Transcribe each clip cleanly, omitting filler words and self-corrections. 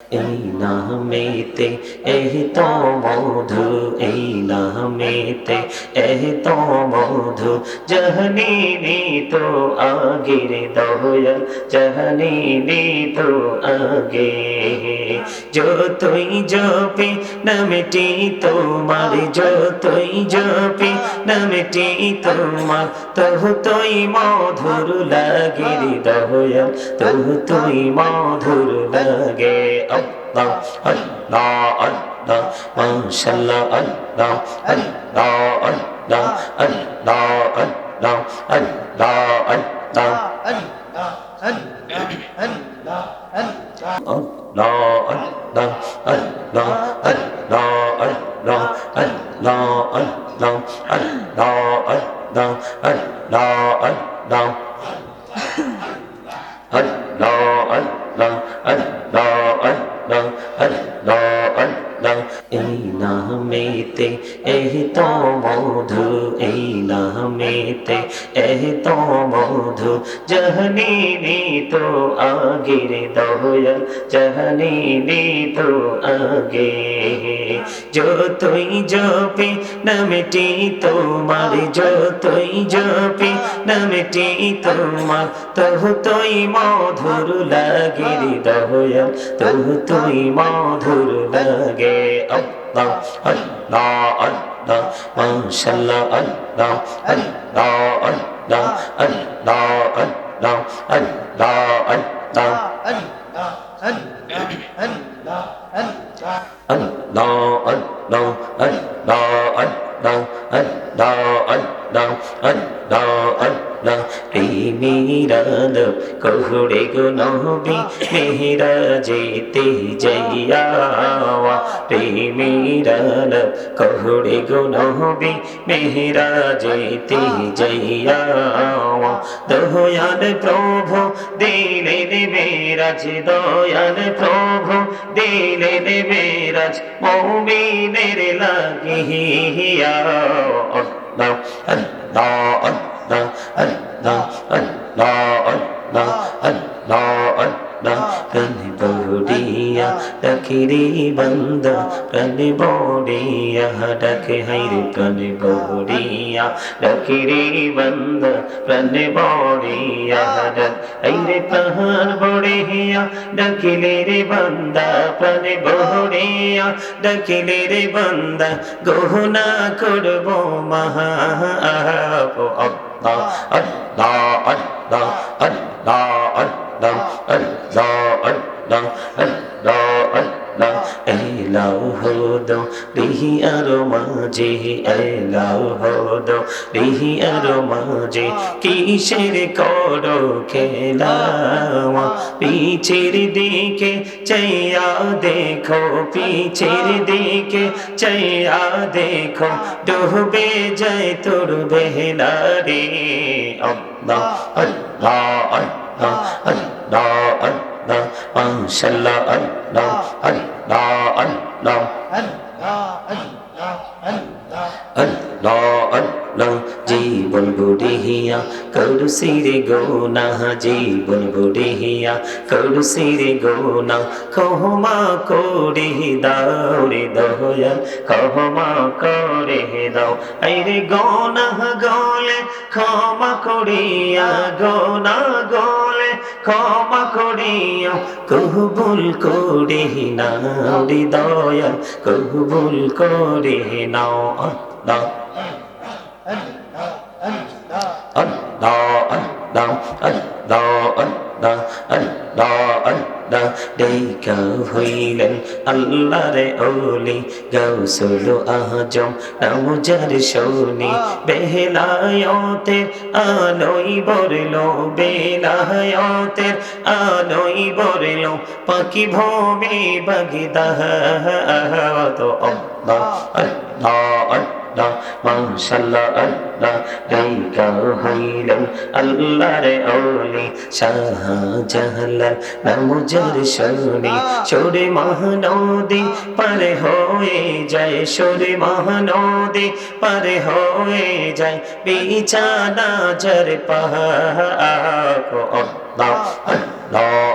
এই নামেতে এই তো মধু, এই নামেতে এই তো মধু, জাহানিনি তো আগের দয়াল, জাহানিনি তো আগে। যতই জপে নামটি তোমার, যতই জপে নামটি তোমার, তহু তুই মধুর লাগে রে দয়াল, তহু তুই মধুর লাগে। আল্লাহ আল্লাহ আল্লাহ মাশাআল্লাহ, আল্লাহ আল্লাহ আল্লাহ আল্লাহ আল্লাহ আল্লাহ আল্লাহ এই নামেতে এই তো মধু, এই নামেতে এই তো মধু, জাহানিনি তো আগের দয়াল, জাহানিনি তো আগে। যতই জপে নামটি তোমার, যতই জপে নামটি তোমার, তহু তুই মধুর লাগে রে দয়াল, তহু তুই মধুর লাগে। আল্লাহ আল্লাহ আল্লাহ মাশাআল্লাহ, আল্লাহ আল্লাহ আল্লাহ আল্লাহ আল্লাহ আল্লাহ আল্লাহ আল্লাহ আল্লাহ আল্লাহ আল্লাহ আল্লাহ আল্লাহ আল্লাহ। প্রেমিরাল কহুড়ে গো নবী মেহেরাজেতে যাইয়া, প্রেমিরাল কহুড়ে গো নবী মেহেরাজেতে যাইয়া, দয়াল প্রভু দিলেন মেরাজ, দয়াল প্রভু দিলেন মেরাজ, মুমিনের লাগিয়া। আল্লাহ আল্লাহ আল্লাহ আল্লাহ আল্লাহ আল্লাহ আল্লাহ আল্লাহ। প্রাণ বড়িয়া ডাকে রে বান্দা, প্রাণ বড়িয়া ডাকে হাইরে, প্রাণ বড়িয়া ডাকে রে বান্দা, প্রাণ বড়িয়া ডাক হাইরে, প্রাণ বড়িয়া ডাকিলে রে বান্দা, প্রাণ বড়িয়া ডাকিলে রে বান্দা, গহনা করব মাহাপ। আল্লাহ আল্লাহ আল্লাহ আল্লাহ আল্লাহ আল্লাহ আল্লাহ আল্লাহ আল্লাহ। এলাও হদো রিহি আর মাঝে, এলাও হদো রিহি আর মাঝে, কিসের করো খেলা, পিছের দিকে চাইয়া দেখো, পিছের দিকে চাইয়া দেখো, ডুবে যায় তোর বেলা রে। আল্লাহ আল্লাহ আল্লাহ আল্লাহ আল্লাহ মাশাআল্লাহ, আল্লাহ আল্লাহ আল্লাহ আল্লাহ আল্লাহ। জীবন বুড়িয়া করুসি রে গোনা, জীবন বুড়িয়া করুসি রে গোনা, ক্ষমা করে দাও রে দয়াল, ক্ষমা করে দাও। আইরে গোনা গলে ক্ষমা করিয়া, গোনা গলে ক্ষমা করিয়া, কবুল করে নাও রে দয়াল, কবুল করে নাও। আল্লাহ আল্লাহ আল্লাহ আল্লাহ আল্লাহ আল্লাহ আল্লাহ। দেখা হইলেন আল্লাহর ওলি, গাউসুল আজম নাম যার শোনি, বেলায়েতের আলোয় বরলো, বেলায়েতের আলোয় বরলো, পাখি ভবে বাগদাদ। আল্লাহ আল্লাহ আল্লাহ মাশাআল্লাহ, আল্লাহ দেখা হইলেন আল্লাহর ওলি, শাহজালাল নাম যার শোনি, সরে মহানদী পার হয়ে যায়, সরে মহানদী পার হয়ে যায়, বিছানা যার পাক। আল্লাহ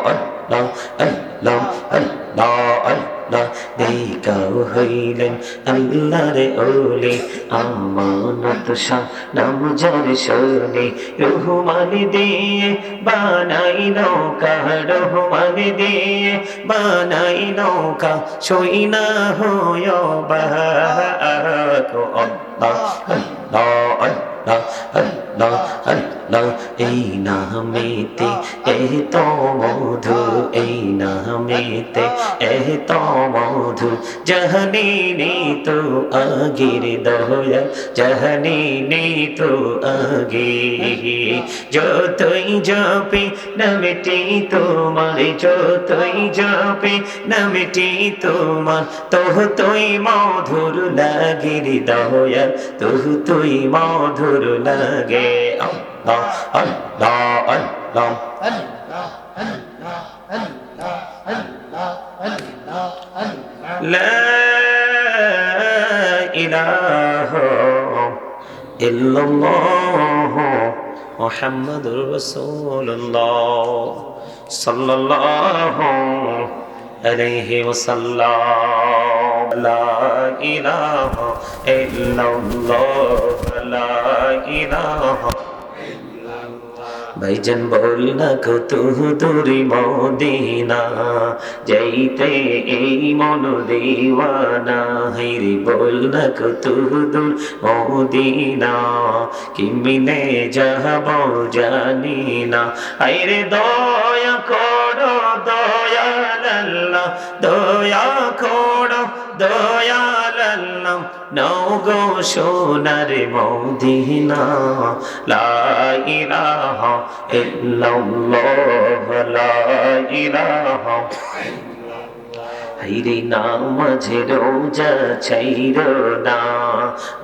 আল্লাহ আল্লাহ আল্লাহ আল্লাহ আল্লাহ দেখা হইলেন আল্লাহর ওলি আমানত শাহ নাম যার শোনে রহমান দিয়ে বানাই নৌকা রহমান দিয়ে বানাই নৌকা সই না হয় বাকো আল্লাহ আল্লাহ আল্লাহ আল্লাহ আল্লাহ এই নামেতে এত মধু এই নামেতে এত মধু জাহানি নি তো আগির দয়া জাহানি নি তো আগে যতই জপে নামটি তোমার যতই জপে নামটি তোমার তোহ তুই মধুর লাগে দয়া তোহ তুই মধুর লাগে আল্লাহ আল্লাহ আল্লাহ লা ইলাহা ইল্লাল্লাহ মুহাম্মাদুর রাসূলুল্লাহ সাল্লাল্লাহু আলাইহি ওয়াসাল্লাম লা ইলাহা ইল্লাল্লাহ লা ইলাহা ভাইজান বল না কত দূরে মদিনা যাইতে এই মন দিওয়ানা হাইরে বল না কত দূর মদিনা কিমিনে যাব জানি না হাইরে দয়া করো দয়াল আল্লাহ দয়া করো দয়াল আল্লাহ নাও গো সোনার মদিনা লা ইলাহা ইল্লাল্লাহ লা ইলাহা হাইরে নামাজে রোজা ছাইরো না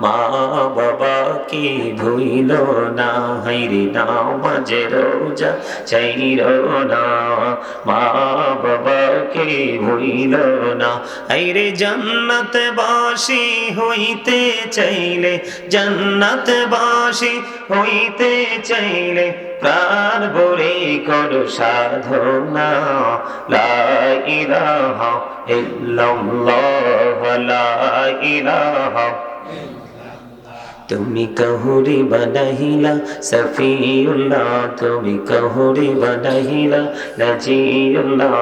মা বাবাকে ভুইলো না হাইরে নামাজে রোজা ছাইরো না মা বাবাকে ভুইলো না হাইরে জান্নাত বাসী হইতে চাইলে জান্নাত বাসী হইতে চাইলে প্রাণ ভরে করো সাধনা লা ইলাহা ইল্লাল্লাহ লা ইলাহা তুমি কহুরি বানাইলা সফিউল্লাহ তুমি কহুরি বানাইলা নাজিউল্লাহ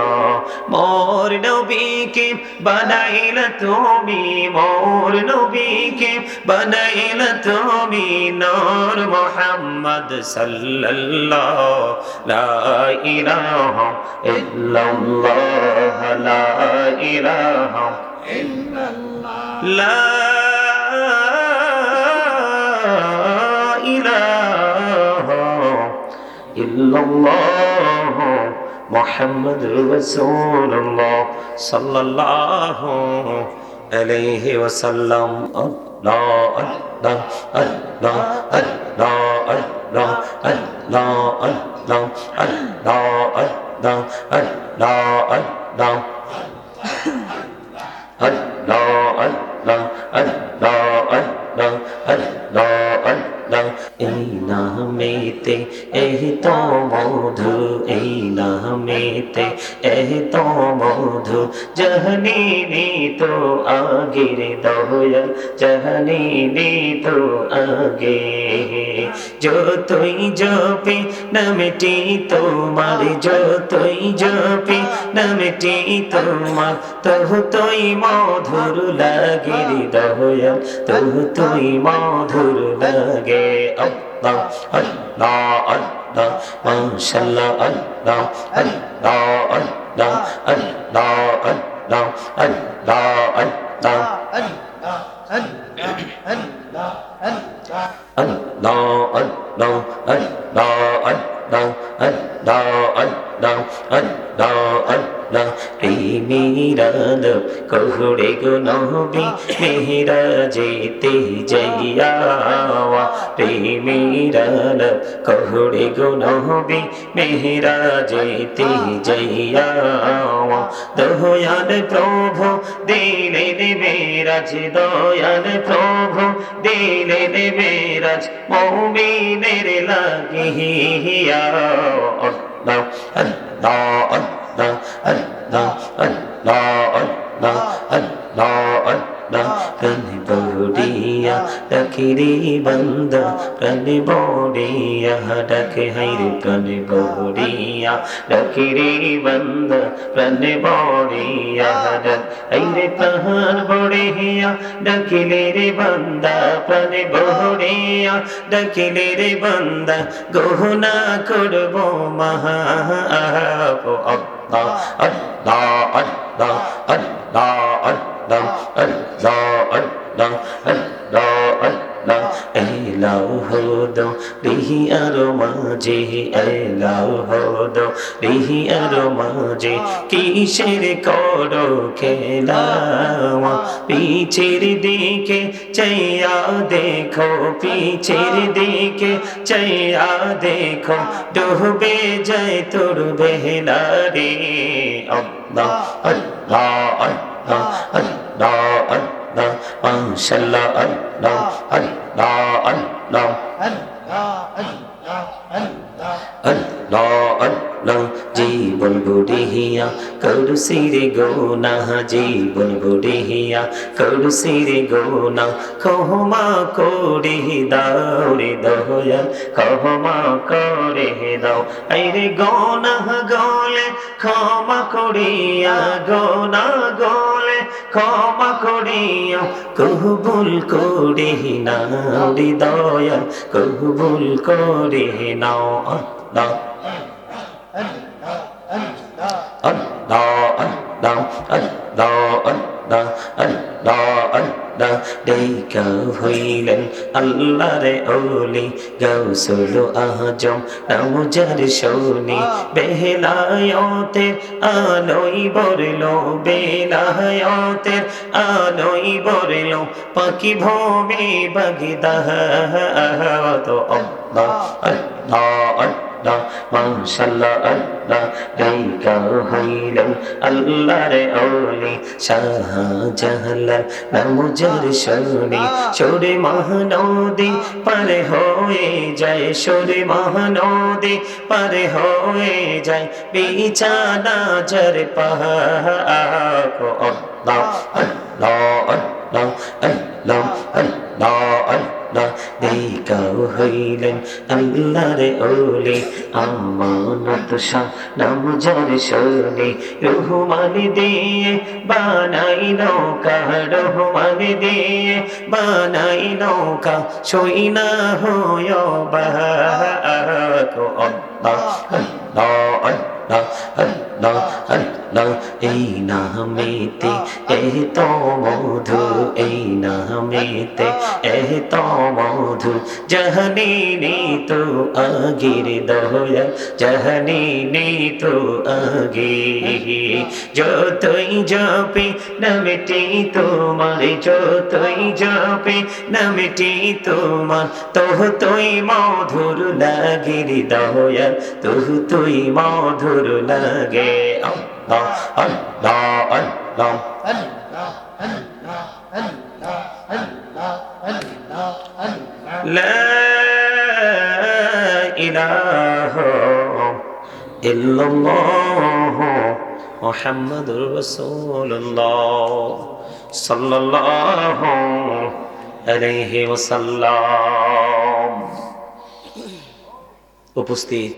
মোর নবীকে বানাইলা তুমি মোর নবীকে বানাইলা তুমি নূর মুহাম্মদ সাল্লাল্লাহ লা ইলাহা ইল্লাল্লাহ লা ইলাহা ইল্লাল্লাহ লা ইল্লাল্লাহ মুহাম্মাদুর রাসূলুল্লাহ সাল্লাল্লাহু আলাইহি ওয়াসাল্লাম আল্লাহ আল্লাহ আল্লাহ আল্লাহ আল্লাহ আল্লাহ আল্লাহ আল্লাহ আল্লাহ আল্লাহ আল্লাহ আল্লাহ আল্লাহ আল্লাহ আল্লাহ এই নামেতে এত মধু এই নামেতে এত মধু জাহানি নি তো আগের দয়া জাহানি নি তো আগে যতই জপে নামটি তোমার যতই জপে নামটি তোমার তহ তুই মধুর লাগে দয়া তহ তুই মধুর লাগে আল্লাহ আল্লাহ আল্লাহ মাশাআল্লাহ আল্লাহ আল্লাহ আল্লাহ আল্লাহ আল্লাহ আল্লাহ আল্লাহ প্রেমীরাল কহুড়ে গো নবী মেহরা যেতে যাইয়া প্রেমীরাল কহুড়ে গো নবী মেহরা যেতে যাইয়া দয়াল প্রভু দিলেন মেরাজ দয়াল প্রভু দিলেন মেরাজ মুমিনের লাগিয়া আল্লাহ আল্লাহ আল্লাহ আল্লাহ আল্লাহ আল্লাহ আল্লাহ প্রাণে বড়িয়া ডাকে রে বান্দা প্রাণে বড়িয়া ডাকে হাইরে প্রাণে বড়িয়া ডাকে রে বান্দা প্রাণে বড়িয়া ডাক হাইরে প্রাণ বড়িয়া ডাকিলে রে বান্দা প্রাণে বড়িয়া ডাকিলে রে বান্দা গহনা করব মহা আল্লাহ আল্লাহ আল্লাহ আল্লাহ আল্লাহ আল্লাহ আল্লাহ আল্লাহ আল্লাহ এলাও হদো রিহি আরো মাঝে এলাও হদো রিহি আরো মাঝে কিসের করো খেলা পিছের দিকে চাইয়া দেখো পিছের দিকে চাইয়া দেখো ডুবে যায় তোর বেহলা রে আল্লাহ আল্লাহ আল্লাহ আল্লাহ আল্লাহ মাশাআল্লাহ আল্লাহ আল্লাহ আল্লাহ আল্লাহ আল্লাহ জীবন বুড়িয়া করুসি রে গোনা জীবন বুড়িয়া করুসি রে গোনা ক্ষমা করে দাও রে দয়াল ক্ষমা করে দাও আইরে গোনা গলে ক্ষমা করিয়া গোনা গলে ক্ষমা করিয়া কবুল করে নাও রে দয়াল কবুল করে নাও আল্লাহ আল্লাহ আল্লাহ আল্লাহ আল্লাহ আল্লাহ আল্লাহ দেখা হইলেন আল্লাহর ওলি গাউসুল আজম নাম যার শোনি বেলায়েতের আলোই বরলো বেলায়েতের আলোই বরলো পাখি ভূমি বাগদাহ তো আল্লাহ আল্লাহ আল্লাহ মাশাআল্লাহ আল্লাহ দেখা হইলেন আল্লাহর ওলি শাহজালাল নাম যার শোনি সরে মহানদী পারে হয়ে যায় সরে মহানদী পারে হয়ে যায় বিছানা যার পাহাড় আল্লাহ আল্লাহ আল্লাহ আল্লাহ আল্লাহ আল্লাহ দেখা হইলেন আল্লাহর ওলি আমানত শাহ নাম যার শোনি রহমান দিয়ে বানাই নৌকা রহমান দিয়ে বানাই নৌকা সই না হয় বাহক আল্লাহ আল্লাহ আল্লাহ আল্লাহ আল্লাহ এই নামেতে এত মধু এই নামেতে এত মধু জাহানি তো আগের দয়া জাহানি তো আগে যতই যাবে নামটি তোমার যতই যাবে নামটি তোমার তোহ তুই মধুর লাগে দয়া তোহ তুই মধুর লাগে আল্লাহ আল্লাহ আল্লাহ আল্লাহ আল্লাহ আল্লাহ আল্লাহ লা ইলাহা ইল্লাল্লাহ মুহাম্মাদুর রাসূলুল্লাহ সাল্লাল্লাহু আলাইহি ওয়াসাল্লাম। উপস্থিত